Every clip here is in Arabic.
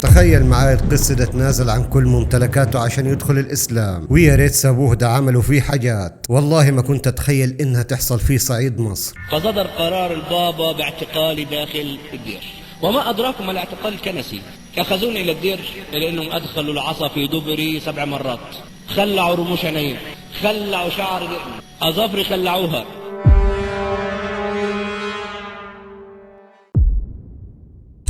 تخيل معاي القصة ده تنازل عن كل ممتلكاته عشان يدخل الإسلام، ويا ريت سابوه ده عملوا فيه حاجات والله ما كنت أتخيل إنها تحصل في صعيد مصر. فصدر قرار البابا باعتقالي داخل الدير، وما أدراكم ما الاعتقال الكنسي. أخذوني إلى الدير لأنهم أدخلوا العصا في دبري 7 مرات، خلعوا رموش عيني، خلعوا شعر أظافري، خلعوها.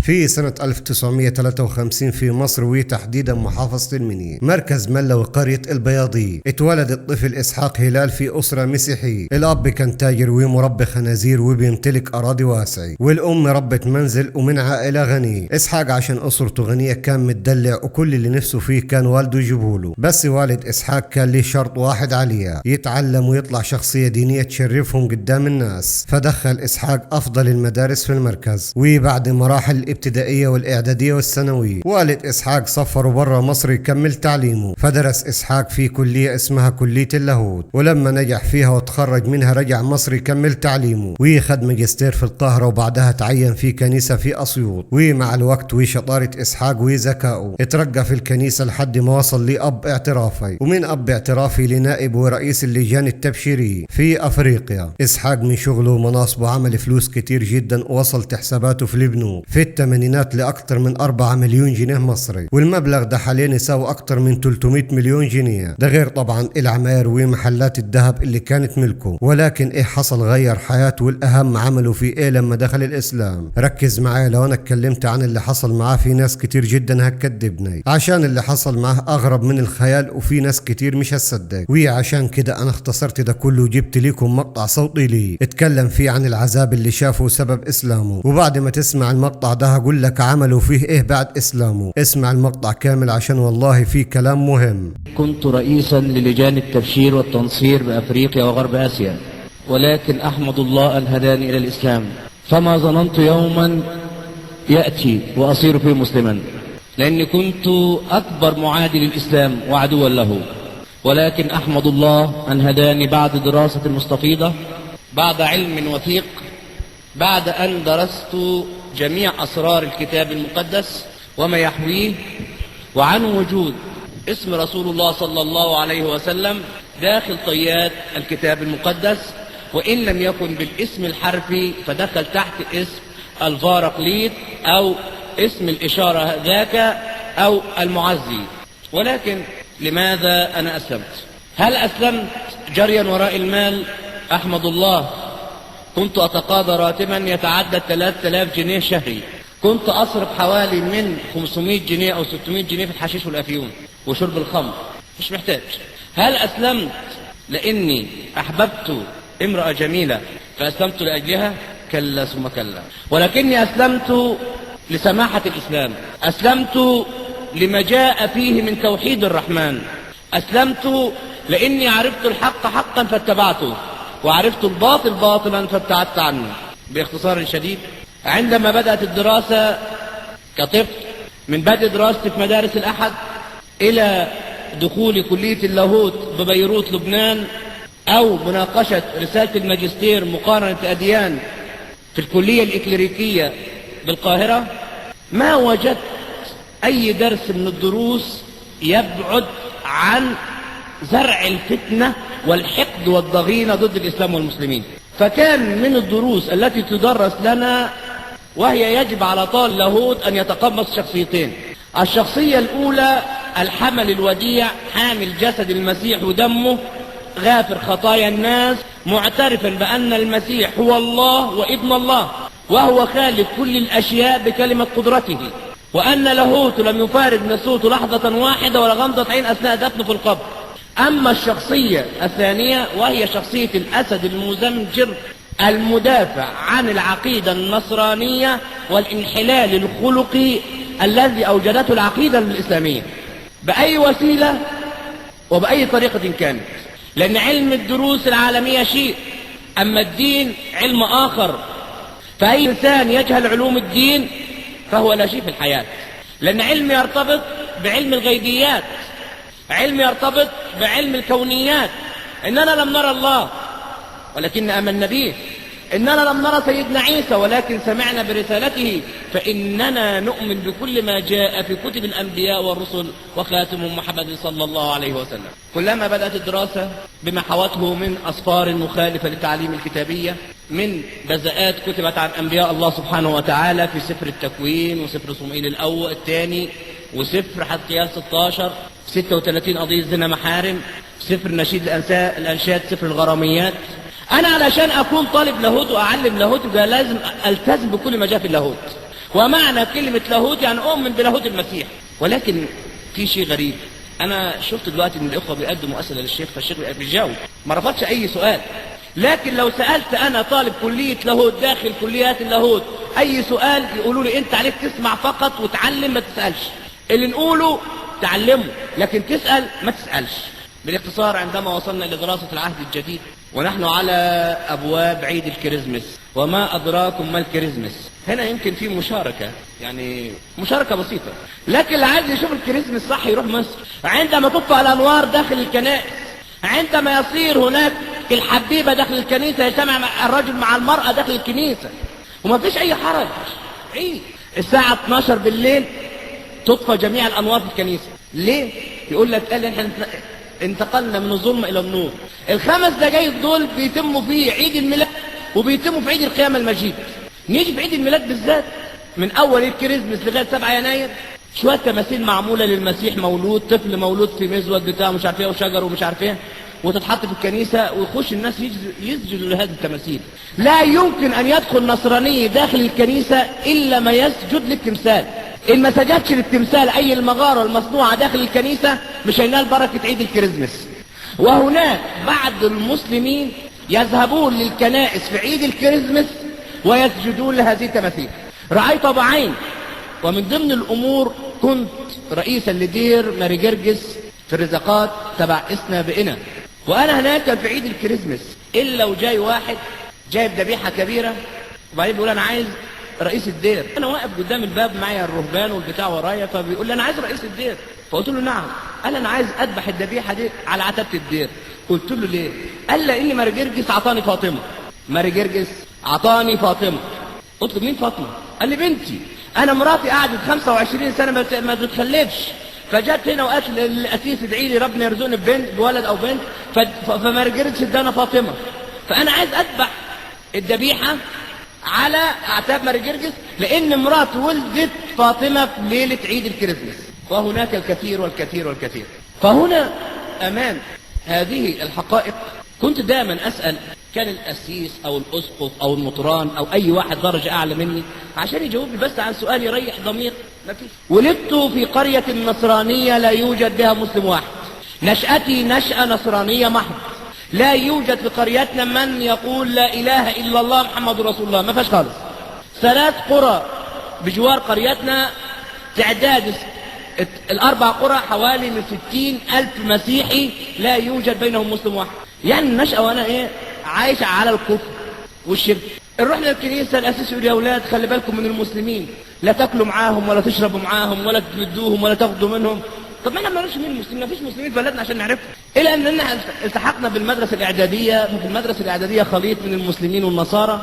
في سنة 1953 في مصر وتحديدا محافظة المنيا مركز ملة وقرية البياضي اتولد الطفل إسحاق هلال في أسرة مسيحية. الأب كان تاجر ومربي خنازير وبيمتلك أراضي واسعة، والأم ربة منزل ومن عائلة غنية. إسحاق عشان أسرته غنية كان متدلع وكل اللي نفسه فيه كان والده يجيبوله، بس والد إسحاق كان ليه شرط واحد عليه: يتعلم ويطلع شخصية دينية تشرفهم قدام الناس. فدخل إسحاق أفضل المدارس في المركز، وبعد مراحل الابتدائية والإعدادية والثانوية والد إسحاق سفره برا مصر يكمل تعليمه. فدرس إسحاق في كلية اسمها كلية اللاهوت، ولما نجح فيها وتخرج منها رجع مصر يكمل تعليمه ويخد ماجستير في القاهرة، وبعدها تعين في كنيسة في أسيوط. ومع الوقت وشطارة إسحاق وذكائه اترقى في الكنيسة لحد ما وصل لأب اعترافي، ومن أب اعترافي لنائب ورئيس اللجان التبشيرية في أفريقيا. إسحاق من شغله ومناصبه عمل فلوس كتير جدا، ووصلت حساباته في البنوك في الثمانينات لأكثر من 4 مليون جنيه مصري، والمبلغ ده حاليا يساوي أكثر من 300 مليون جنيه. ده غير طبعا العماير ومحلات الذهب اللي كانت ملكه. ولكن ايه حصل غير حياته، والأهم عمله في ايه لما دخل الإسلام؟ ركز معايا. لو أنا اتكلمت عن اللي حصل معاه في ناس كتير جدا هتكذبني، عشان اللي حصل معاه أغرب من الخيال وفي ناس كتير مش هتصدق. وعشان كده أنا اختصرت ده كله وجبت لكم مقطع صوتي ليه اتكلم فيه عن العذاب اللي شافه سبب إسلامه. وبعد ما تسمع المقطع ده هقول لك عملوا فيه ايه بعد اسلامه. اسمع المقطع كامل عشان والله فيه كلام مهم. كنت رئيسا للجان التبشير والتنصير بأفريقيا وغرب آسيا، ولكن أحمد الله أن هداني إلى الإسلام، فما ظننت يوما يأتي وأصير فيه مسلما، لأني كنت أكبر معادي للإسلام وعدوا له. ولكن أحمد الله أن هداني بعد دراسة مستفيضة، بعد علم وثيق، بعد أن درست جميع أسرار الكتاب المقدس وما يحويه، وعن وجود اسم رسول الله صلى الله عليه وسلم داخل طيات الكتاب المقدس، وإن لم يكن بالاسم الحرفي فدخل تحت اسم الفارقليط أو اسم الإشارة ذاك أو المعزي. ولكن لماذا أنا أسلمت؟ هل أسلمت جريا وراء المال؟ أحمد الله كنت أتقاضى راتبا يتعدى 3000 جنيه شهري، كنت أصرف حوالي من 500 جنيه أو 600 جنيه في الحشيش والأفيون وشرب الخمر، مش محتاج. هل أسلمت لأني أحببت امرأة جميلة فأسلمت لأجلها؟ كلا ثم كلا. ولكني أسلمت لسماحة الإسلام، أسلمت لما جاء فيه من توحيد الرحمن، أسلمت لأني عرفت الحق حقا فاتبعته، وعرفت الباطل باطلا فابتعدت عنه. باختصار شديد، عندما بدأت الدراسة كطفل، من بدء دراستي في مدارس الأحد إلى دخول كلية اللاهوت ببيروت لبنان، أو مناقشة رسالة الماجستير مقارنة أديان في الكلية الإكليريكية بالقاهرة، ما وجدت أي درس من الدروس يبعد عن زرع الفتنة والحقد والضغينة ضد الإسلام والمسلمين. فكان من الدروس التي تدرس لنا، وهي يجب على طالب اللاهوت أن يتقمص شخصيتين: الشخصية الأولى الحمل الوديع، حامل جسد المسيح ودمه، غافر خطايا الناس، معترفا بأن المسيح هو الله وابن الله، وهو خالق كل الأشياء بكلمة قدرته، وأن لاهوت لم يفارق نسوته لحظة واحدة ولا غمضة عين أثناء دفنه في القبر. أما الشخصية الثانية وهي شخصية الأسد المزمجر المدافع عن العقيدة النصرانية والانحلال الخلقي الذي أوجدته العقيدة الإسلامية بأي وسيلة وبأي طريقة كانت. لأن علم الدروس العالمية شيء، أما الدين علم آخر. فأي إنسان يجهل علوم الدين فهو لا شيء في الحياة، لأن علم يرتبط بعلم الغيبيات، علم يرتبط بعلم الكونيات. إننا لم نرى الله ولكن آمنا به، إننا لم نرى سيدنا عيسى ولكن سمعنا برسالته، فإننا نؤمن بكل ما جاء في كتب الأنبياء والرسل وخاتم محمد صلى الله عليه وسلم. كلما بدأت الدراسة بما حوته من أسفار مخالفة للتعليم الكتابية، من بذاءات كتبت عن أنبياء الله سبحانه وتعالى في سفر التكوين وسفر صموئيل الأول الثاني وسفر حزقيال 16، 36 قضية زنا محارم، سفر نشيد الأنشاد، سفر الغراميات. أنا علشان أكون طالب لاهوت وأعلم لاهوت يبقى لازم ألتزم بكل ما جاء في اللاهوت. ومعنى كلمة لاهوت يعني أؤمن بلاهوت المسيح. ولكن في شيء غريب، أنا شفت دلوقتي إن الإخوة بيقدموا أسئلة للشيخ، فالشيخ بيجاوب ما رفضش أي سؤال. لكن لو سألت أنا طالب كلية لاهوت داخل كليات اللاهوت أي سؤال يقولوا لي أنت عليك تسمع فقط وتعلم، ما تسألش. اللي نقوله تعلمه، لكن تسأل ما تسألش. بالاختصار، عندما وصلنا إلى دراسة العهد الجديد ونحن على أبواب عيد الكريزماس، وما أدراكم ما الكريزماس، هنا يمكن في مشاركة، يعني مشاركة بسيطة. لكن اللي عايز يشوف الكريزماس صح يروح مصر. عندما تطفأ الأنوار داخل الكنائس، عندما يصير هناك الحبيبة داخل الكنيسة، يجتمع الرجل مع المرأة داخل الكنيسة وما فيش أي حرج. عيد الساعة 12 بالليل تطفى جميع الأنوار في الكنيسة. ليه؟ يقول لك قال احنا انتقلنا من الظلم إلى النور. ال5 دقايق دول بيتموا فيه عيد الميلاد وبيتموا في عيد القيامة المجيد. نيجي في عيد الميلاد بالذات من أول الكريسماس لغاية 7 يناير شوية تماثيل معمولة للمسيح مولود، طفل مولود في مزود بتاع مش عارف ايه وشجر ومش عارف ايه، وتتحط في الكنيسة ويخش الناس يسجدوا لهذه التماثيل. لا يمكن أن يدخل نصراني داخل الكنيسة إلا ما يسجد للتمثال. إن ما سجدش للتمثال أي المغارة المصنوعة داخل الكنيسة مش هينال بركة عيد الكريسماس. وهناك بعض المسلمين يذهبون للكنائس في عيد الكريسماس ويسجدون لهذه التماثيل. رأيت بعين. ومن ضمن الأمور كنت رئيسا لدير ماري جرجس في الرزاقات تبع إسنا بقنا، وأنا هناك في عيد الكريسماس إلا وجاي واحد جايب ذبيحة كبيرة، وبعدين بيقول أنا عايز رئيس الدير. أنا واقف قدام الباب معايا الرهبان والبتاع ورايا، فبيقول لي أنا عايز رئيس الدير. فقلت له نعم. قال أنا عايز أذبح الذبيحة دي على عتبة الدير. قلت له ليه؟ قال لأن ماري جرجس عطاني فاطمة. ماري جرجس عطاني فاطمة. قلت له مين فاطمة؟ قال لي بنتي. أنا مراتي قعدت 25 سنة ما تتخلفش، فجت هنا وقالت للأسيس ادعي لي ربنا يرزقني بولد أو بنت، فماري جرجس ادانا فاطمة. فأنا عايز أذبح الذبيحة على أعتاب ماري جرجس لأن مراتي ولدت فاطمة في ليلة عيد الكريسماس. وهناك الكثير والكثير والكثير. فهنا أمام هذه الحقائق كنت دائما أسأل كان الأسيس أو الأسقف أو المطران أو أي واحد درجة أعلى مني عشان يجاوبني بس عن سؤال يريح ضمير. ولدت في قرية نصرانية لا يوجد بها مسلم واحد. نشأتي نشأة نصرانية محض. لا يوجد في قريتنا من يقول لا إله إلا الله محمد رسول الله، ما فيش خالص. 3 قرى بجوار قريتنا، تعداد ال4 قرى حوالي من 60,000 مسيحي لا يوجد بينهم مسلم واحد. يعني النشأة وأنا عايشة على الكفر والشرك. رحنا الكنيسة الأسيس يقول يا أولاد خلي بالكم من المسلمين، لا تاكلوا معاهم ولا تشربوا معاهم ولا تمدوهم ولا تاخدوا منهم. طب ما احنا ما نعرفش مين المسلمين، ما فيش مسلمين في بلدنا عشان نعرفهم. إلى أننا التحقنا بالمدرسة الإعدادية، في المدرسة الإعدادية خليط من المسلمين والنصارى.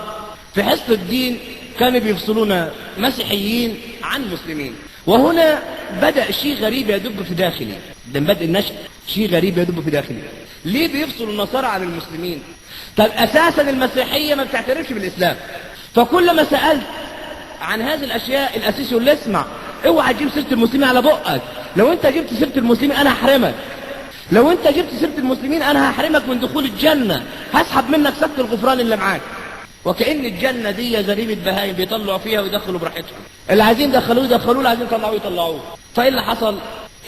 في حصة الدين كانوا بيفصلون مسيحيين عن مسلمين. وهنا بدأ شيء غريب يدب في داخلي، ده بدء النشأ شيء غريب يدب في داخلي. ليه بيفصلوا النصارى عن المسلمين؟ طب أساسا المسيحية ما بتعترفش بالإسلام. فكلما سألت عن هذه الأشياء الأسيس يقول لي اسمع اوعى تجيب سيرة المسلمين على بقك، لو أنت جبت سيرة المسلمين أنا هحرمك، لو أنت جبت سيرة المسلمين أنا هحرمك من دخول الجنة، هسحب منك سكة الغفران اللي معاك. وكأن الجنة دي زريبة بهايم بيطلعوا فيها ويدخلوا براحتهم، اللي عايزين يدخلوه يدخلوه، اللي عايزين يطلعوه يطلعوه. فإيه اللي حصل؟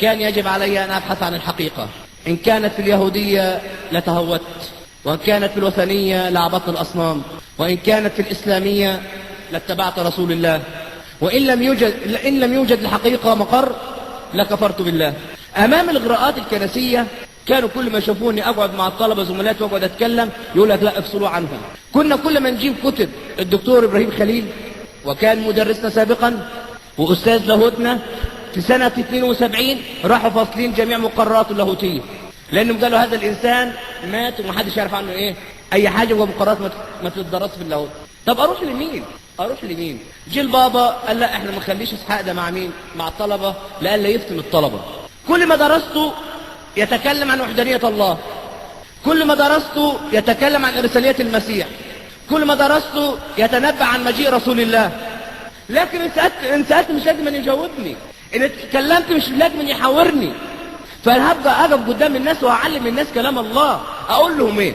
كان يجب علي أن أبحث عن الحقيقة. إن كانت في اليهودية لتهوت، وإن كانت في الوثنية لعبطت الأصنام، وإن كانت في الإسلامية لاتبعت رسول الله، وإن لم يوجد الحقيقة مقر لكفرت بالله. أمام الإغراءات الكنسية كانوا كل ما يشوفوني أقعد مع الطلبة زملاتي وأقعد أتكلم يقول لك لا افصلوا عنهم. كنا كل ما نجيب كتب الدكتور إبراهيم خليل وكان مدرسنا سابقا وأستاذ لاهوتنا في سنة 72 راحوا فاصلين جميع مقرراته اللاهوتية، لأنهم قالوا هذا الإنسان مات ومحدش يعرف عنه اي حاجه جوه مقررات ما تتدرسش في اللاهوت. طب اروح لمين؟ جه البابا قال لا احنا ما نخليش اسحاق ده مع مين؟ مع الطلبه، لألا يفتن الطلبه. كل ما درسته يتكلم عن وحدانيه الله، كل ما درسته يتكلم عن ارساليه المسيح، كل ما درسته يتنبأ عن مجيء رسول الله. لكن ان سألت مش لازم أن يجاوبني، ان اتكلمت مش لازم أن يحاورني. فانا هبقى اقف قدام الناس وهعلم الناس كلام الله. اقول لهم ايه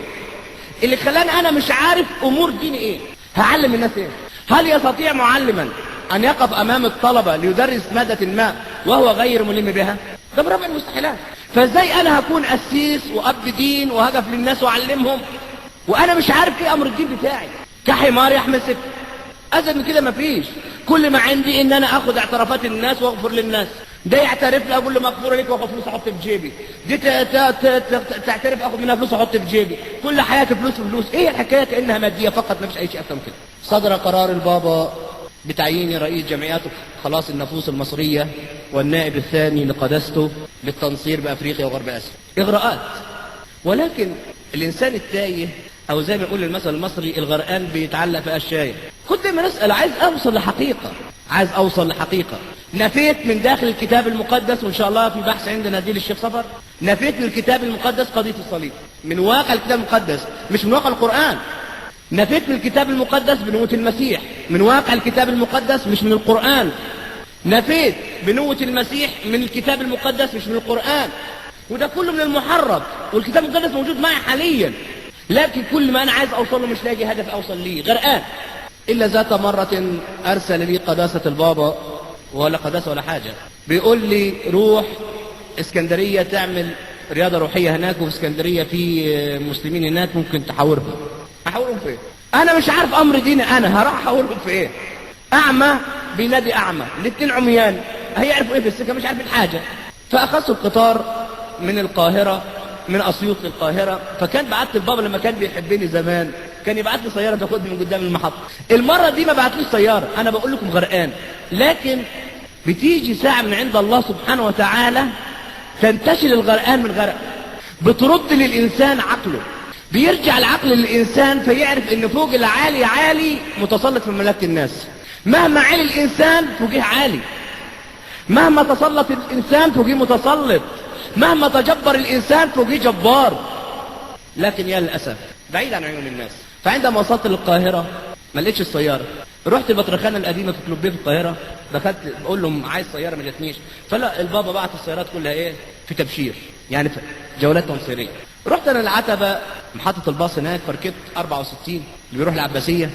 اللي خلاني انا مش عارف امور ديني؟ ايه هعلم الناس؟ ايه؟ هل يستطيع معلما ان يقف امام الطلبه ليدرس ماده ما وهو غير ملم بها؟ ده من رابع المستحيلات. فازاي انا هكون قسيس واب دين وهقف للناس واعلمهم وانا مش عارف ايه امر الدين بتاعي؟ كحمار يحمل سك. ازيد من كده مفيش. كل ما عندي ان انا اخذ اعترافات الناس واغفر للناس. ده يعترف لي اقول له مغفور لك واخد فلوس احط في جيبي، دي تعترف اخد منها فلوس احط في جيبي. كل حياتي فلوس في فلوس. ايه الحكايه؟ كانها ماديه فقط، ما فيش اي شيء اكتر من كده. صدر قرار البابا بتعيين رئيس جمعيات خلاص النفوس المصريه والنائب الثاني لقداسته للتنصير بافريقيا وغرب اسيا. اغراءات. ولكن الانسان التايه، او زي ما يقول المثل المصري الغرقان بيتعلق في قشايه. كنت دايما اسال عايز اوصل لحقيقه. نفيت من داخل الكتاب المقدس، وان شاء الله في بحث عندنا دي للشيخ صبر، نفيت من الكتاب المقدس قضيه الصليب من واقع الكتاب المقدس، مش من واقع القران. نفيت من الكتاب المقدس بنوة المسيح من واقع الكتاب المقدس، مش من القران. نفيت بنوة المسيح من الكتاب المقدس، مش من القران. وده كله من المحرف، والكتاب المقدس موجود معي حاليا. لكن كل ما انا عايز اوصل له مش لاقي هدف اوصل ليه، غرقان. الا ذات مرة ارسل لي قداسة البابا، ولا قداسة ولا حاجة، بيقول لي روح اسكندرية تعمل رياضة روحية هناك، وفي اسكندرية في مسلمين هناك ممكن تحاورهم. احاورهم في ايه؟ انا مش عارف امر ديني، انا هروح احاورهم في ايه؟ اعمى بينادي اعمى، الاتنين عميان هيعرفوا ايه في السكة؟ مش عارفين حاجة. فاخذت القطار من القاهرة، من اسيوط للقاهرة. فكان بعت البابا لما كان بيحبني زمان كان يبعت لي سيارة تاخدني من قدام المحطة. المرة دي ما بعتليش سيارة، انا بقول لكم غرقان. لكن بتيجي ساعة من عند الله سبحانه وتعالى تنتشل الغرقان من غرق، بترد للإنسان عقله، بيرجع العقل للإنسان فيعرف ان فوق العالي عالي متسلط في مملكة الناس. مهما علي الإنسان فوقيه عالي، مهما تسلط الإنسان فوقيه متسلط، مهما تجبر الإنسان فوقيه جبار. لكن يا للأسف بعيد عن عيون الناس. فعندما وصلت للقاهرة ما لقيتش السيارة. رحت البطرخانة القديمة في كلوبيه في القاهرة، دخلت بقول لهم عايز سيارة ما جاتنيش. فلا، البابا بعت السيارات كلها ايه؟ في تبشير، يعني في جولات تنصيرية. رحت انا العتبة محطة الباص هناك، فركبت 64 اللي بيروح العباسية.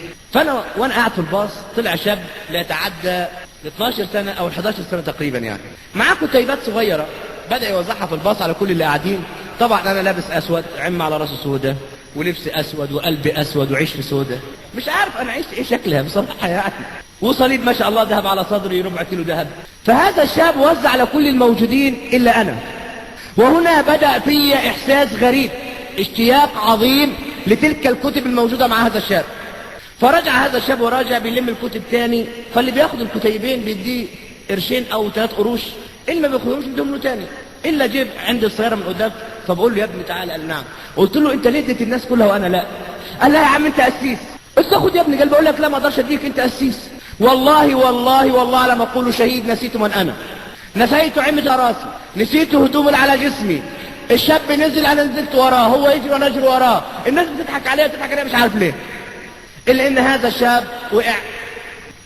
وانا قاعد في الباص طلع شاب لا يتعدى 12 سنة او 11 سنة تقريبا، يعني معاه كتيبات صغيرة، بدأ يوزعها في الباص على كل اللي قاعدين. طبعا انا لابس اسود، عم على راسي سودة، ولبس اسود، وقلبي اسود، وعيش في سودة. مش عارف انا عشت ايه شكلها بصراحة يعني. وصليب ما شاء الله ذهب على صدري ربع كيلو ذهب. فهذا الشاب وزع على كل الموجودين الا انا. وهنا بدأ في احساس غريب، اشتياق عظيم لتلك الكتب الموجودة مع هذا الشاب. فرجع هذا الشاب وراجع بيلم الكتب تاني. فاللي بياخد الكتيبين بيديه قرشين او 3 قروش، اللي ما بياخدهمش بيديهم له تاني. الا جيب عند السياره من قدام. فبقول له يا ابني تعالى. قال نعم. قلت له انت ليه اديت الناس كلها وانا لا؟ قال لا يا عم انت قسيس. قلت له خد يا ابني. قال بقول لك لا ما اقدرش اديك، انت قسيس. والله والله والله على ما اقول شهيد نسيت من انا. نسيت عمة راسي، نسيت هدوم اللي على جسمي. الشاب نزل انا نزلت وراه، هو يجري وانا اجري وراه. الناس بتضحك عليا مش عارف ليه. الا ان هذا الشاب وقع،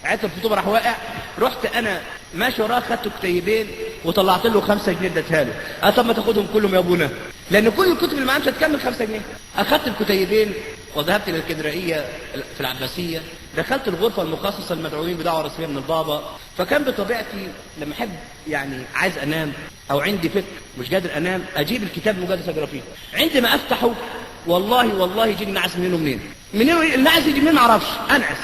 عطر الخطوبه راح واقع. رحت انا ماشي وراه، خدت كتيبين وطلعت له 5 جنيه اديتها له. قال طب ما تاخدهم كلهم يا ابونا، لان كل الكتب اللي معاه مش هتكمل 5 جنيه. اخدت الكتيبين وذهبت للكدرائيه في العباسيه. دخلت الغرفه المخصصه للمدعوين بدعوه رسميه من البابا. فكان بطبيعتي لما احب يعني عايز انام او عندي فكر مش قادر انام، اجيب الكتاب المقدس اقرا فيه. عندما افتحه والله يجيني نعس منين النعس يجي منين ما اعرفش، انعس.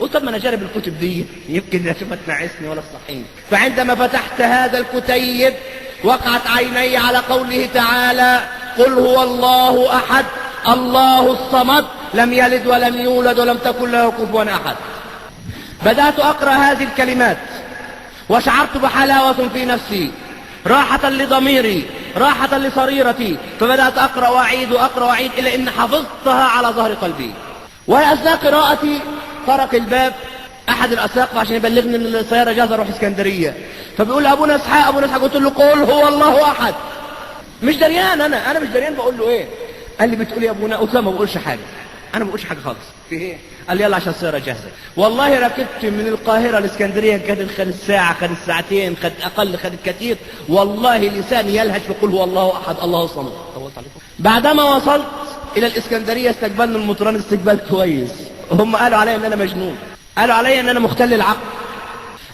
قلت طب ما انا اجرب الكتب دي يمكن اشوفها تنعسني ولا تصحيني. فعندما فتحت هذا الكتيب وقعت عيني على قوله تعالى قل هو الله احد الله الصمد لم يلد ولم يولد ولم تكن له كفوا احد. بدأت اقرأ هذه الكلمات وشعرت بحلاوة في نفسي، راحة لضميري، راحة لصريرتي، فبدأت أقرأ وأعيد وأقرأ وأعيد إلا إن حفظتها على ظهر قلبي. وأثناء قراءتي طرق الباب أحد الأساقفة عشان يبلغني إن السيارة جاهزة أروح اسكندرية، فبيقول أبونا إسحاق أبونا إسحاق، قلت له قل هو الله أحد. مش دريان، أنا مش دريان بقول له إيه. قال لي بتقول يا أبونا؟ قلت له ما بقولش حاجة، أنا ما بقولش حاجة خالص. في إيه؟ قال لي يلا عشان السيارة جاهزة. والله ركبت من القاهرة لإسكندرية، كانت خدت ساعة، خدت ساعتين، خدت أقل، خدت كتير، والله لساني يلهج بقول هو الله أحد الله الصمد. بعدما وصلت إلى الإسكندرية استقبلنا المطران استقبال كويس. هم قالوا علي إن أنا مجنون، قالوا علي إن أنا مختل العقل،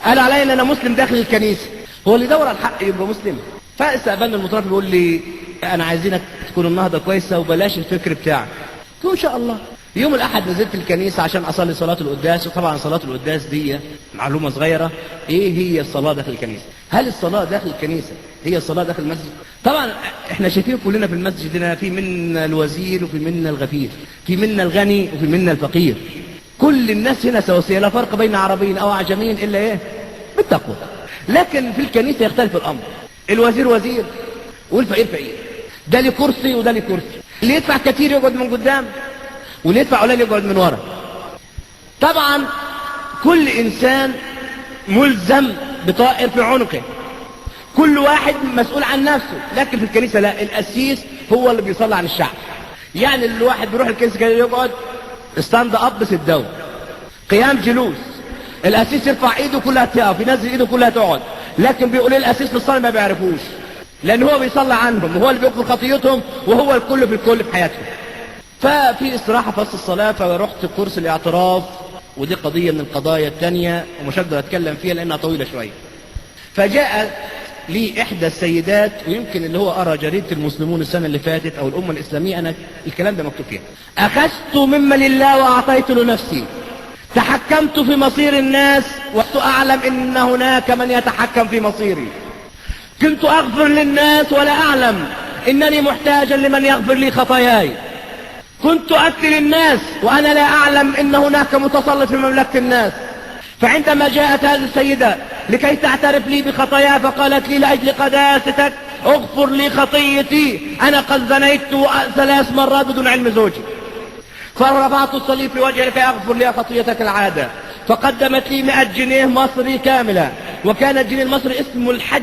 قالوا علي إن أنا مسلم داخل الكنيسة. هو اللي يدور على الحق يبقى مسلم. فاستقبلنا المطران بيقول لي أنا عايزينك تكون النهضة كويسة وبلاش الفكر بتاعك. قلت له إن شاء الله. يوم الأحد نزلت الكنيسة عشان أصلي صلاة القداس. وطبعا صلاة القداس دي معلومة صغيرة، إيه هي الصلاة داخل الكنيسة؟ هل الصلاة داخل الكنيسة هي الصلاة داخل المسجد؟ طبعا إحنا شايفين كلنا في المسجد هنا في منا الوزير وفي منا الغفير، في منا الغني وفي منا الفقير. كل الناس هنا سواسية، لا فرق بين عربي أو أعجمي إلا إيه؟ بالتقوى. لكن في الكنيسة يختلف الأمر، الوزير وزير والفقير فقير، ده ليه كرسي وده ليه كرسي، اللي يدفع كتير يقعد من قدام واللي يدفع قليل يقعد من ورا. طبعا كل إنسان ملزم بطائر في عنقه، كل واحد مسؤول عن نفسه. لكن في الكنيسة لا، القسيس هو اللي بيصلي عن الشعب. يعني الواحد بيروح الكنيسة كده يقعد ستاند اب ست داون، قيام جلوس، القسيس يرفع ايده كلها تقف، ينزل ايده كلها تقعد. لكن بيقول ايه القسيس للصلاة ما بيعرفوش، لان هو بيصلي عنهم وهو اللي بيغفر خطيتهم وهو الكل في الكل في حياتهم. ففي استراحة في وسط الصلاة فرحت كورس الاعتراف، ودي قضية من القضايا التانية ومش هقدر اتكلم فيها لانها طويلة شوية. فجاء لي احدى السيدات، ويمكن اللي هو قرا جريدة المسلمون السنة اللي فاتت او الامة الاسلامية، انا الكلام ده مكتوب فيها: اخذت مما لله واعطيت لنفسي، تحكمت في مصير الناس وكنت اعلم ان هناك من يتحكم في مصيري، كنت اغفر للناس ولا اعلم انني محتاجا لمن يغفر لي خطاياي، كنت أقتل الناس وأنا لا أعلم إن هناك متسلط في مملكة الناس. فعندما جاءت هذه السيدة لكي تعترف لي بخطاياها فقالت لي لأجل قداستك اغفر لي خطيتي، أنا قد زنيت 3 مرات بدون علم زوجي. فرفعت الصليب في وجهي لكي أغفر لي خطيتك العادة، فقدمت لي 100 جنيه مصري كاملة، وكان الجنيه المصري اسمه الحج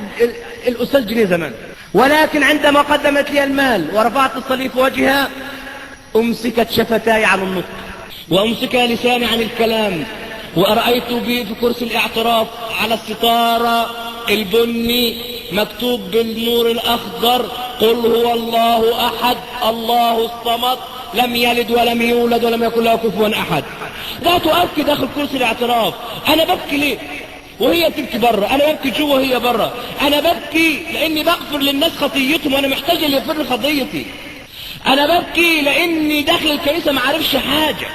الأستاذ جنيه زمان. ولكن عندما قدمت لي المال ورفعت الصليب في وجهها أمسكت شفتاي عن النطق وأمسك لساني عن الكلام، ورأيت في كرسي الاعتراف على الستارة البني مكتوب بالنور الأخضر: قل هو الله أحد الله الصمد لم يلد ولم يولد ولم يكن له كفوا أحد. لا تؤكد داخل كرسي الاعتراف. أنا ببكي ليه وهي تبكي بره؟ أنا ببكي جوه وهي بره. أنا ببكي لأني بغفر للناس خطيتهم وأنا محتاج اللي يغفر لي خطيتي. أنا ببكي لأني داخل الكنيسة ما عارفش حاجة.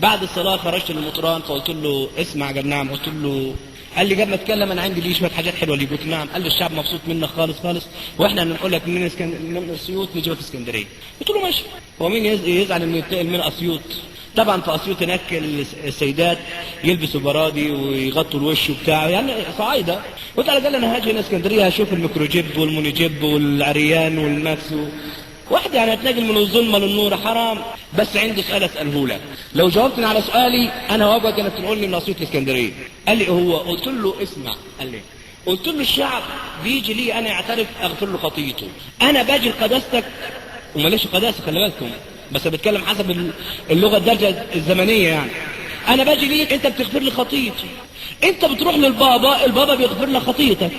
بعد الصلاة خرجت للمطران فقلت له: اسمع يا نعم. قلت له، قال لي: قبل ما اتكلم انا عندي ليه شويه حاجات حلوه ليك. قلت نعم. قال لي: الشعب مبسوط منك خالص خالص، واحنا هنقول لك من اسيوط نجيبك اسكندريه. قلت له ماشي. هو مين يزعل انه ينتقل من اسيوط؟ طبعا في اسيوط هناك السيدات يلبسوا برادي ويغطوا الوش وبتاعه، يعني صعايده. قلت له: قال انا هاجي هنا اسكندريه هشوف الميكروجيب والمونيجيب والعريان والماكس واحد، يعني هتنقل من الظلمه للنور حرام. بس عندي سؤال اساله لك، لو جاوبتني على سؤالي انا وابك انك تقول لي من اسيوط اسكندريه. قال لي: هو. قلت له: اسمع. قال لي: قلت له: الشعب بيجي لي انا يعترف اغفر له خطيته، انا باجي لقداستك وماليش قداسه، خلي بالكم، بس بتكلم حسب اللغه الدرجه الزمنيه. يعني انا باجي ليك انت بتغفر لي خطيتي، انت بتروح للبابا البابا بيغفر لك خطيتك.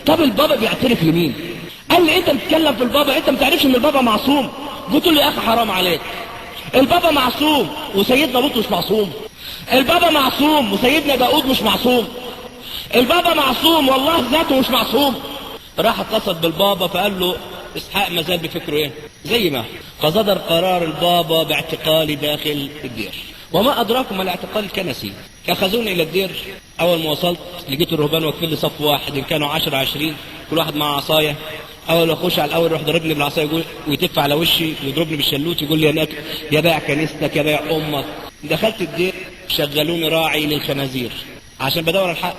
طب البابا بيعترف لمين؟ قال لي: انت بتتكلم في البابا، انت ما تعرفش ان البابا معصوم؟ قلت له: يا اخي حرام عليك، البابا معصوم وسيدنا لوط مش معصوم، البابا معصوم وسيدنا داود مش معصوم، البابا معصوم والله ذاته مش معصوم. راح اتصل بالبابا فقال له: اسحاق ما زال بفكره ايه زي ما، فصدر قرار البابا باعتقالي داخل الدير. وما ادراكم ما الاعتقال الكنسي. اخذوني الى الدير. اول ما وصلت لقيت الرهبان واقفين لي صف واحد، ان كانوا 10 20 كل واحد مع عصايه. اول ما اخش على الاول يروح ضربني بالعصايه ويتف على وشي ويضربني بالشلوت يقول لي: يا بائع كنيستك يا بائع امك. دخلت الدير شغلوني راعي للخنازير عشان بدور الحق،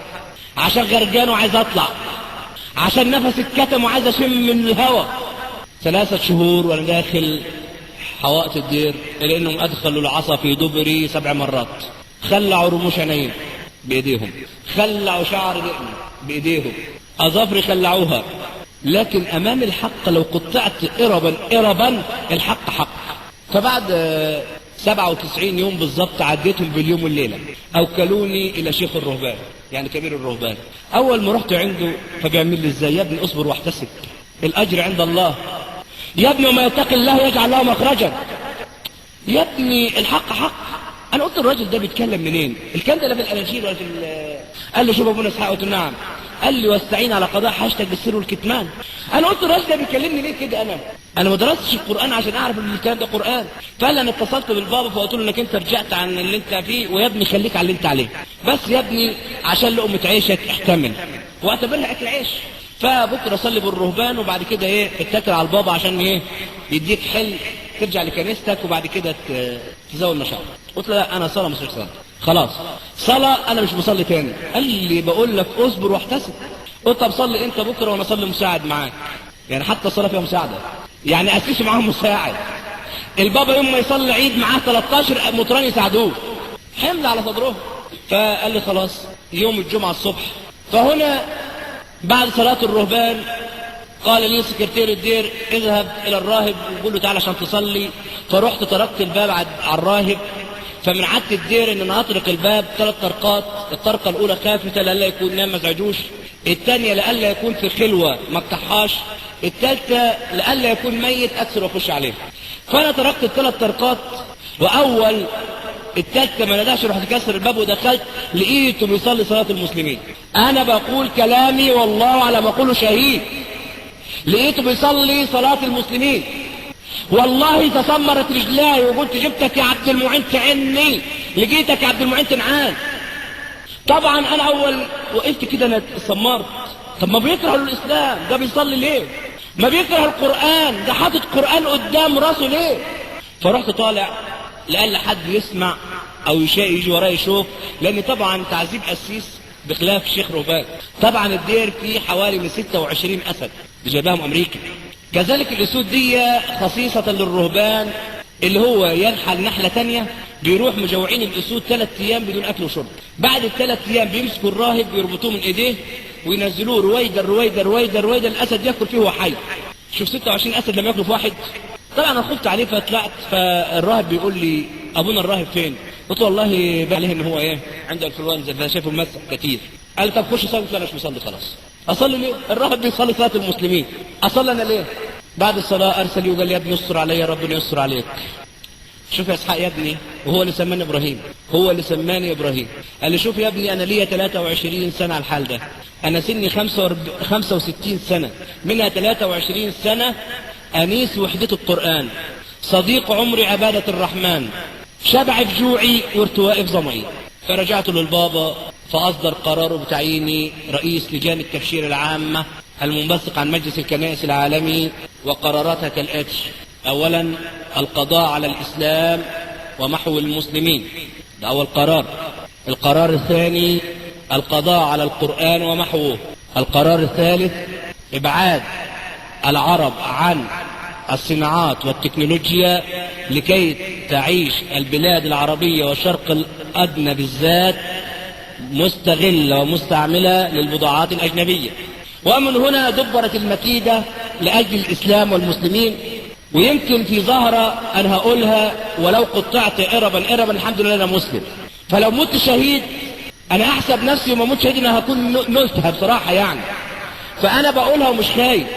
عشان غرقان وعايز اطلع، عشان نفسي اتكتم وعايز اشم من الهواء، 3 شهور وانا داخل حوائط الدير، لانهم ادخلوا العصا في دبري 7 مرات، خلعوا رموش عيني بايديهم، خلعوا شعر دقني بايديهم، اظافري خلعوها. لكن امام الحق لو قطعت اربا الحق حق. فبعد 97 يوم بالظبط عديتهم باليوم والليله، اوكلوني الى شيخ الرهبان، يعني كبير الرهبان. اول ما رحت عنده فبيعمل لي ازاي؟ يا ابني اصبر واحتسب، الاجر عند الله. يا ابني وما يتقي الله يجعل له مخرجا. يا ابني الحق حق. انا قلت الراجل ده بيتكلم منين؟ الكلام ده لا في الاناجيل ولا في قال لي شوف ابونا اسحاق، قلت له نعم. قال لي واستعين على قضاء حاجتك بالسر والكتمان. انا قلت الراجل ده بيكلمني ليه كده؟ انا ما درستش القران عشان اعرف ان الكلام ده قران. فقال انا اتصلت بالبابا فقلت له انك انت رجعت عن اللي انت فيه، ويا ابني خليك على اللي انت عليه، بس يا ابني عشان لقمه عيشك احتمل واعتبرها اكل عيش. فبكره صلي بالرهبان وبعد كده اتكل على البابا عشان يديك حل ترجع لكنيستك وبعد كده تزود نشاط. قلت له لا، انا صلاه مش صلاه، خلاص صلاه انا مش بصلي تاني. قال لي بقول لك اصبر واحتسب. قلت طب صلي انت بكره وانا اصلي مساعد معاك، يعني حتى الصلاه فيها مساعده، يعني اسيس معاهم مساعد. البابا يوم ما يصلي عيد معاه 13 مطران يساعدوه، حمل على صدره. فقال لي خلاص يوم الجمعه الصبح. فهنا بعد صلاه الرهبان قال لي سكرتير الدير اذهب الى الراهب وقول له تعالى عشان تصلي. فرحت طرقت الباب على الراهب. فمن عادة الدير ان انا اطرق الباب 3 طرقات. الطرقه الاولى خافته لألا يكون نام ما ازعجوش، الثانيه لألا يكون في خلوه ما افتحهاش، الثالثه لألا يكون ميت اكسر واخش عليه. فانا طرقت ال3 طرقات، واول الثالثه ما ندهش رحت كسر الباب ودخلت لقيته بيصلي صلاه المسلمين. انا بقول كلامي والله على ما اقوله شهيد، لقيته بيصلي صلاة المسلمين. والله تسمرت رجلاي وقلت جبتك يا عبد المعين تعني، لقيتك يا عبد المعين تنعان. طبعا انا اول وقفت كده انا اتسمرت. طب ما بيكره الاسلام ده بيصلي ليه؟ ما بيكره القرآن ده حاطط قرآن قدام راسه ليه؟ فرحت طالع لألا حد يسمع او يجي ورايا يشوف، لان طبعا تعذيب قسيس بخلاف الشيخ رهبان. طبعا الدير فيه حوالي من 26 اسد جايباهم امريكا. كذلك الاسود دي خصيصة للرهبان، اللي هو ينحل نحلة تانية بيروح مجوعين الاسود 3 ايام بدون اكل وشرب. بعد ال3 ايام بيمسكوا الراهب بيربطوه من ايديه وينزلوه رويدا الاسد ياكل فيه وهو حي. شوف 26 اسد لما ياكلوا في واحد. طبعا انا خفت عليه فطلعت. فالراهب بيقول لي ابونا الراهب فين؟ قلت والله بقى عليه ان هو عنده انفلونزا فشايفه ممسح كتير. قال لي طب خش صلي. قلت له انا مش مصلي خلاص. اصلي ليه؟ الراهب بيصلي صلاه المسلمين، اصلي انا ليه؟ بعد الصلاه ارسل لي وقال لي يا ابني استر عليا ربنا يستر عليك. شوف يا اسحاق يا ابني، وهو اللي سماني ابراهيم، هو اللي سماني ابراهيم. قال لي شوف يا ابني انا ليا 23 سنه على الحال ده، انا سني 65 سنه، منها 23 سنه انيس وحده القران، صديق عمري عباده الرحمن، شبع في جوعي وارتوائي في ظمئي. فرجعت للبابا فاصدر قراره بتعييني رئيس لجان التبشير العامه المنبثق عن مجلس الكنائس العالمي، وقراراتها كالاتي: اولا القضاء على الاسلام ومحو المسلمين، ده اول قرار. القرار الثاني القضاء على القرآن ومحوه. القرار الثالث ابعاد العرب عن الصناعات والتكنولوجيا لكي تعيش البلاد العربية والشرق الأدنى بالذات مستغلة ومستعملة للبضاعات الأجنبية. ومن هنا دبرت المكيدة لأجل الإسلام والمسلمين. ويمكن في ظهرة أنا هقولها ولو قطعت إربا الحمد لله أنا مسلم. فلو مت شهيد أنا أحسب نفسي وما مت شهيد أنا هكون نلتها بصراحة يعني. فأنا بقولها ومش خايف.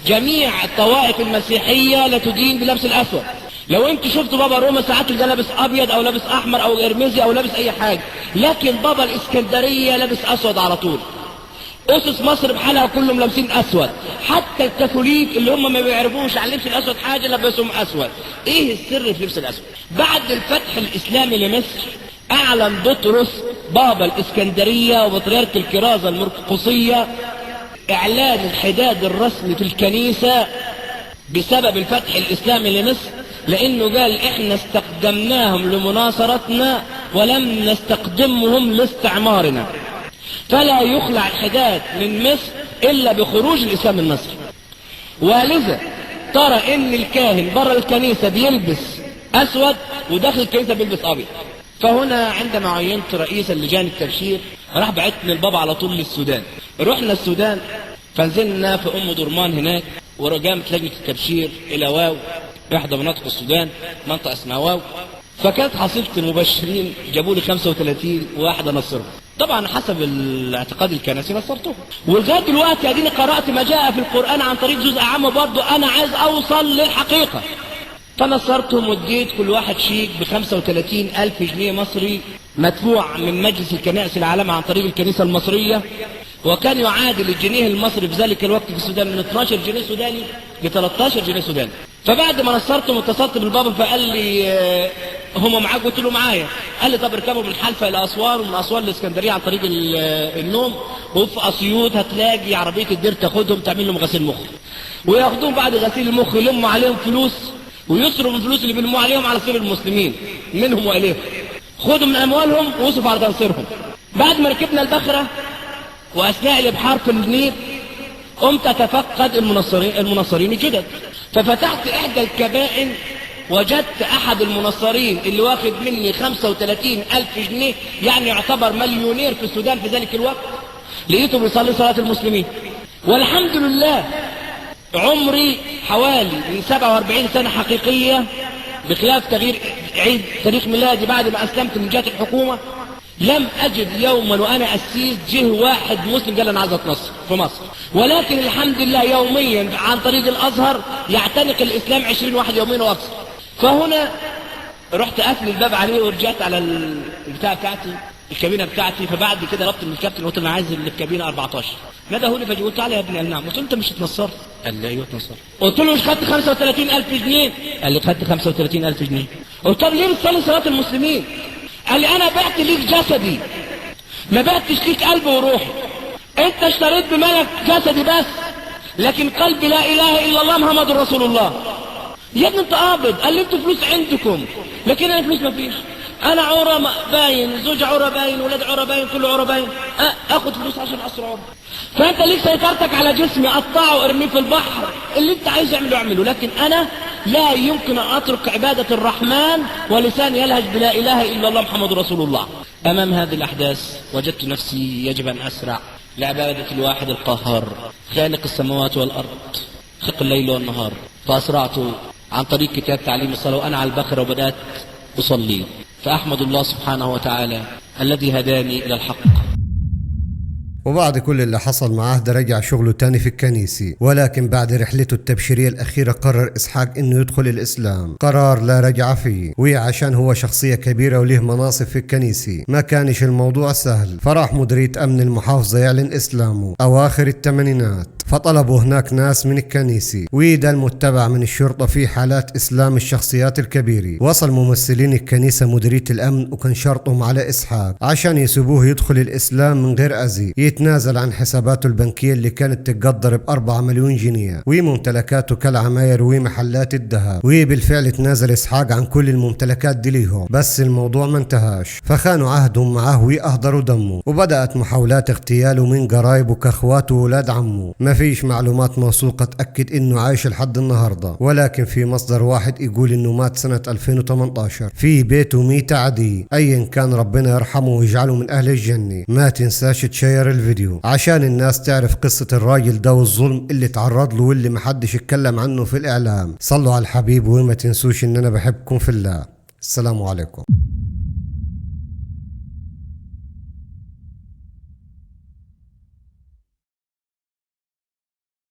جميع الطوائف المسيحية لا تدين بلبس الأسود. لو انت شفت بابا روما ساعات ده لابس ابيض او لابس احمر او ارمزي او لابس اي حاجة، لكن بابا الاسكندرية لابس اسود على طول. اسس مصر بحالها كلهم لابسين اسود، حتى الكاثوليك اللي هم ما بيعرفوش عن لبس الاسود حاجة لبسهم اسود. ايه السر في لبس الاسود؟ بعد الفتح الاسلامي لمصر اعلن بطرس بابا الاسكندرية وبطريرك الكرازة المرقصية اعلان الحداد الرسمي في الكنيسة بسبب الفتح الاسلامي لمصر، لانه قال احنا استخدمناهم لمناصرتنا ولم نستخدمهم لاستعمارنا، فلا يخلع الحداد من مصر الا بخروج الاسلام من مصر. ولذا ترى ان الكاهن بره الكنيسة بيلبس اسود وداخل الكنيسة بيلبس ابيض. فهنا عندما عينت رئيسا لجان التبشير راح بعتني البابا على طول للسودان. رحنا السودان فنزلنا في ام درمان هناك، ورجعت لجنة التبشير الى واو، احدى مناطق السودان، منطقة اسمها واو. فكانت حصيلة المبشرين جابوا لي 35 واحد انصرهم. طبعا حسب الاعتقاد الكنسي نصرتهم، ولغايه دلوقتي اديني قرات ما جاء في القران عن طريق جزء عام، برضه انا عايز اوصل للحقيقه. فنصرتهم واديت كل واحد شيك ب 35,000 جنيه مصري مدفوع من مجلس الكنائس العالمي عن طريق الكنيسه المصريه، وكان يعادل الجنيه المصري في ذلك الوقت في السودان من 12 جنيه سوداني ل 13 جنيه سوداني. فبعد ما نصرتهم واتصلت بالبابا فقال لي هم معاك؟ قلت له معايا. قال لي طب اركبوا من حلفا الى اسوان، ومن اسوان لاسكندريه عن طريق النوم، وفي اسيوط هتلاقي عربيه الدير تاخدهم تعمل لهم غسيل مخ، وياخدوهم بعد غسيل المخ يلموا عليهم فلوس ويصرفوا الفلوس اللي بيلموا عليهم على سير المسلمين منهم واليهم، خدوا من اموالهم وصفوا على تنصيرهم. بعد ما ركبنا البخره واثناء الابحار في النيل قمت اتفقد المنصرين الجدد، ففتحت احدى الكبائن وجدت احد المنصرين اللي واخد مني 35,000 جنيه، يعني يعتبر مليونير في السودان في ذلك الوقت، لقيته بيصلي صلاة المسلمين. والحمد لله عمري حوالي من 47 سنة حقيقية، بخلاف تغيير عيد تاريخ ميلادي بعد ما اسلمت من جهة الحكومة، لم اجد يوما وانا اسيس جه واحد مسلم قال انا عايز اتنصر في مصر. ولكن الحمد لله يوميا عن طريق الازهر يعتنق الاسلام 20 واحد يوميا واكثر. فهنا رحت قافل الباب عليه ورجعت على البتاع بتاعتي، الكابينه بتاعتي. فبعد كده ربط من الكابتن قلت له انا عايز اللي في كابينه 14. ندهوني فجي قلت تعالى يا ابني. قال نعم. قلت له انت مش اتنصرت؟ قال لي ايوه اتنصرت. قلت له مش خدت 35,000 جنيه؟ قال لي خدت 35,000 جنيه. قلت له ليه بتصلي صلاه المسلمين؟ قال لي انا بعت ليك جسدي ما بعتش ليك قلبي وروحي، انت اشتريت بمالك جسدي بس، لكن قلبي لا اله الا الله محمد رسول الله. يا ابني انت قابض. قال لي انتوا فلوس عندكم لكن انا فلوس ما فيش، انا عوره باين، زوج عوره باين، ولاد عوره باين، كله عوره باين، اخد فلوس عشان اسر عوره. فانت ليك سيطرتك على جسمي، قطعه ارميه في البحر، اللي انت عايز اعمله اعمله، لكن انا لا يمكن ان اترك عباده الرحمن ولساني يلهج بلا اله الا الله محمد رسول الله. امام هذه الاحداث وجدت نفسي يجب ان اسرع لعباده الواحد القهار خالق السماوات والارض، خلق الليل والنهار. فاسرعت عن طريق كتاب تعليم الصلاه وانا على البخره وبدات اصلي. فاحمد الله سبحانه وتعالى الذي هداني الى الحق. وبعد كل اللي حصل معاه ده رجع شغله تاني في الكنيسة، ولكن بعد رحلته التبشيرية الأخيرة قرر إسحاق إنه يدخل الإسلام قرار لا رجع فيه، وعشان هو شخصية كبيرة وله مناصب في الكنيسة ما كانش الموضوع سهل. فراح مديرية أمن المحافظة يعلن إسلامه أواخر الثمانينات، فطلبوا هناك ناس من الكنيسة وده المتبع من الشرطة في حالات إسلام الشخصيات الكبيرة. وصل ممثلين الكنيسة مديرية الأمن وكان شرطهم على إسحاق عشان يسيبوه يدخل الإسلام من غير أذى، يتنازل عن حساباته البنكية اللي كانت تقدر ب4 مليون جنيه وممتلكاته كالعماير ومحلات الذهب. وبالفعل تنازل إسحاق عن كل الممتلكات دي ليهم، بس الموضوع ما انتهاش، فخانوا عهدهم معه وأهدروا دمه، وبدأت محاولات اغتياله من قرايبه كأخواته وولاد عمه. ما فيش معلومات موثوقة تأكد انه عايش لحد النهاردة، ولكن في مصدر واحد يقول انه مات سنة 2018 في بيته ميتة عادية. ايا كان ربنا يرحمه ويجعله من اهل الجنة. ما تنساش تشير الفيديو عشان الناس تعرف قصة الراجل ده والظلم اللي تعرض له واللي محدش يتكلم عنه في الاعلام. صلوا على الحبيب وما تنسوش ان انا بحبكم في الله. السلام عليكم.